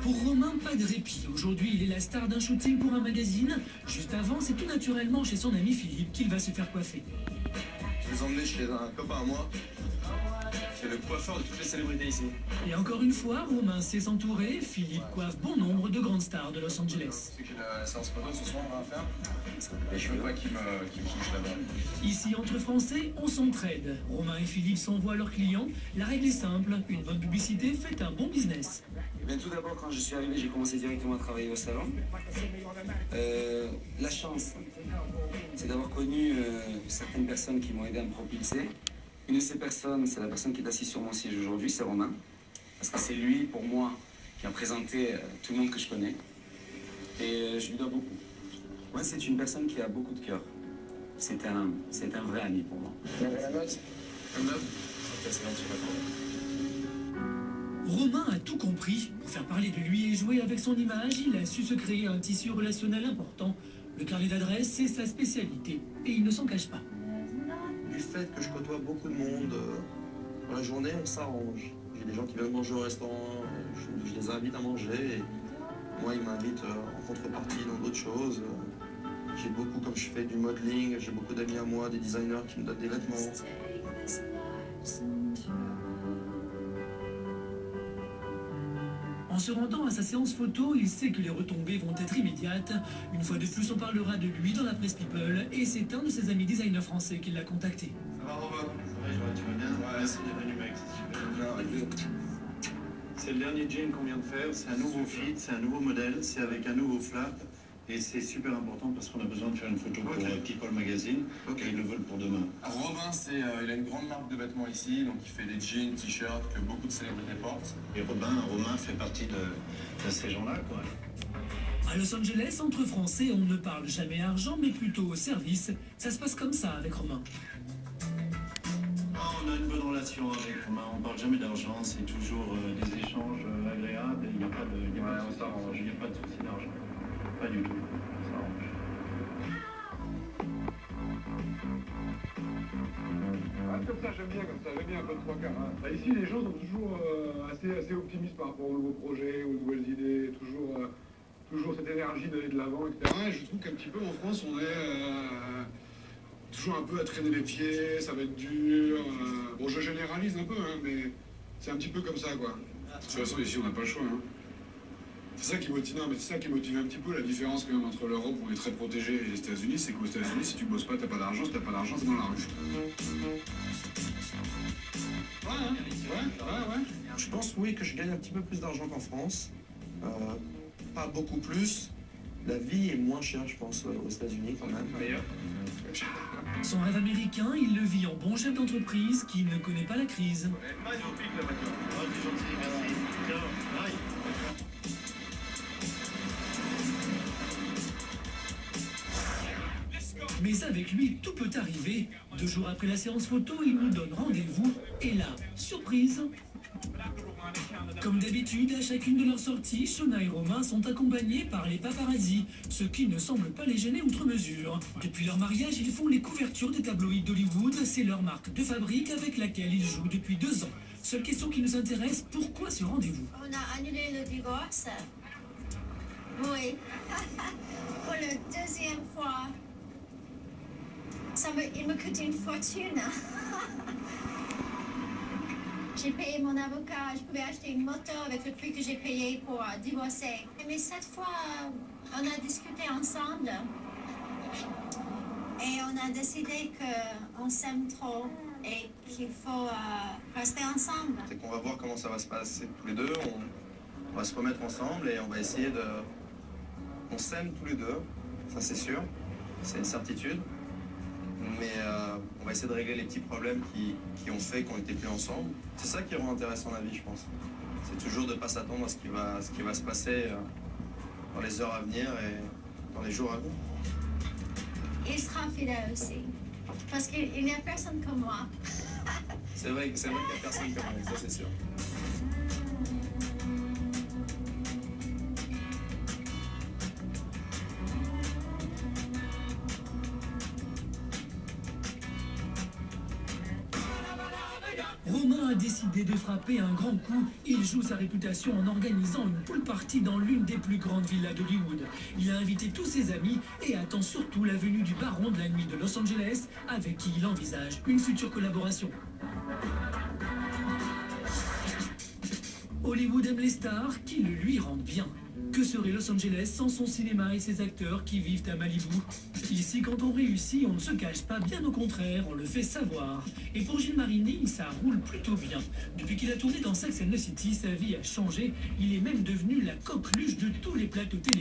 Pour Romain, pas de répit. Aujourd'hui, il est la star d'un shooting pour un magazine. Juste avant, c'est tout naturellement chez son ami Philippe qu'il va se faire coiffer. Je vais emmener chez un copain à moi. C'est le coiffeur de toutes les célébrités ici. Et encore une fois, Romain sait s'entourer. Philippe coiffe bon nombre de grandes stars de Los Angeles. C'est que la séance photo ce soir, on va faire. Et je veux pas qu'il me touche là-bas. Ici, entre Français, on s'entraide. Romain et Philippe s'envoient leurs clients. La règle est simple, une bonne publicité fait un bon business. Eh bien, tout d'abord, quand je suis arrivé, j'ai commencé directement à travailler au salon. La chance, c'est d'avoir connu certaines personnes qui m'ont aidé à me propulser. Une de ces personnes, c'est la personne qui est assise sur mon siège aujourd'hui, c'est Romain. Parce que c'est lui, pour moi, qui a présenté tout le monde que je connais. Et je lui dois beaucoup. Moi, c'est une personne qui a beaucoup de cœur. C'est un vrai ami pour moi. La note comme note. C'est gentil, Romain a tout compris. Pour faire parler de lui et jouer avec son image, il a su se créer un tissu relationnel important. Le carnet d'adresses, c'est sa spécialité. Et il ne s'en cache pas. Du fait que je côtoie beaucoup de monde, dans la journée, on s'arrange. J'ai des gens qui viennent manger au restaurant, je les invite à manger. Et moi, ils m'invitent en contrepartie dans d'autres choses. J'ai beaucoup, comme je fais du modeling, j'ai beaucoup d'amis à moi, des designers qui me donnent des vêtements. En se rendant à sa séance photo, il sait que les retombées vont être immédiates. Une fois de plus, on parlera de lui dans la presse People et c'est un de ses amis designers français qui l'a contacté. Ça va, Romain? Tu vas bien? Ouais, c'est bienvenu, mec. C'est le dernier jean qu'on vient de faire. C'est un nouveau fit, c'est un nouveau modèle, c'est avec un nouveau flap. Et c'est super important parce qu'on a besoin de faire une photo pour People Magazine. Et ils le veulent pour demain. Romain, il a une grande marque de vêtements ici, donc il fait des jeans, t-shirts que beaucoup de célébrités portent. Et Romain fait partie de ces gens-là, quoi. À Los Angeles, entre Français, on ne parle jamais argent, mais plutôt service. Ça se passe comme ça avec Romain. On a une bonne relation avec Romain, on parle jamais d'argent, c'est toujours des échanges agréables. Il n'y a pas de souci d'argent. Pas du tout. Ça arrange. Comme ça, j'aime bien un peu de trois quarts. Hein. Ici, les gens sont toujours assez optimistes par rapport aux nouveaux projets, aux nouvelles idées, toujours cette énergie d'aller de l'avant, etc. Et je trouve qu'un petit peu en France, on est toujours un peu à traîner les pieds, ça va être dur. Bon, je généralise un peu, hein, mais c'est un petit peu comme ça, quoi. De toute façon, ici, on n'a pas le choix. Hein. C'est ça qui motive, non, mais c'est ça qui motive un petit peu la différence quand même entre l'Europe où on est très protégé et les États-Unis, c'est qu'aux États-Unis, si tu bosses pas, t'as pas d'argent, si t'as pas d'argent, c'est dans la rue. Ouais. Je pense, oui, que je gagne un petit peu plus d'argent qu'en France. Pas beaucoup plus. La vie est moins chère, je pense, aux États-Unis quand même. Meilleur. Son rêve américain, il le vit en bon chef d'entreprise qui ne connaît pas la crise. Magnifique la voiture. Oh, t'es gentil, merci. Tiens, bye. Mais avec lui, tout peut arriver. 2 jours après la séance photo, il nous donne rendez-vous. Et là, surprise. Comme d'habitude, à chacune de leurs sorties, Shona et Romain sont accompagnés par les paparazzis, ce qui ne semble pas les gêner outre mesure. Depuis leur mariage, ils font les couvertures des tabloïds d'Hollywood. C'est leur marque de fabrique avec laquelle ils jouent depuis 2 ans. Seule question qui nous intéresse, pourquoi ce rendez-vous? On a annulé le divorce. Oui. Pour la 2e fois. Il me coûte une fortune. J'ai payé mon avocat, je pouvais acheter une moto avec le prix que j'ai payé pour divorcer. Mais cette fois, on a discuté ensemble et on a décidé qu'on s'aime trop et qu'il faut rester ensemble. C'est qu'on va voir comment ça va se passer tous les deux. On va se remettre ensemble et on va essayer de... On s'aime tous les deux, ça c'est sûr, c'est une certitude. Mais on va essayer de régler les petits problèmes qui ont fait qu'on n'était plus ensemble. C'est ça qui rend intéressant la vie, je pense. C'est toujours de ne pas s'attendre à ce qui va se passer dans les heures à venir et dans les jours à venir. Il sera fidèle aussi, parce qu'il n'y a personne comme moi. C'est vrai qu'il n'y a personne comme moi, ça c'est sûr. Romain a décidé de frapper un grand coup. Il joue sa réputation en organisant une pool party dans l'une des plus grandes villas d'Hollywood. Il a invité tous ses amis et attend surtout la venue du baron de la nuit de Los Angeles, avec qui il envisage une future collaboration. Hollywood aime les stars qui le lui rendent bien. Que serait Los Angeles sans son cinéma et ses acteurs qui vivent à Malibu? Ici, quand on réussit, on ne se cache pas, bien au contraire, on le fait savoir. Et pour Gilles Marini, ça roule plutôt bien. Depuis qu'il a tourné dans Sex and the City, sa vie a changé. Il est même devenu la coqueluche de tous les plateaux télé.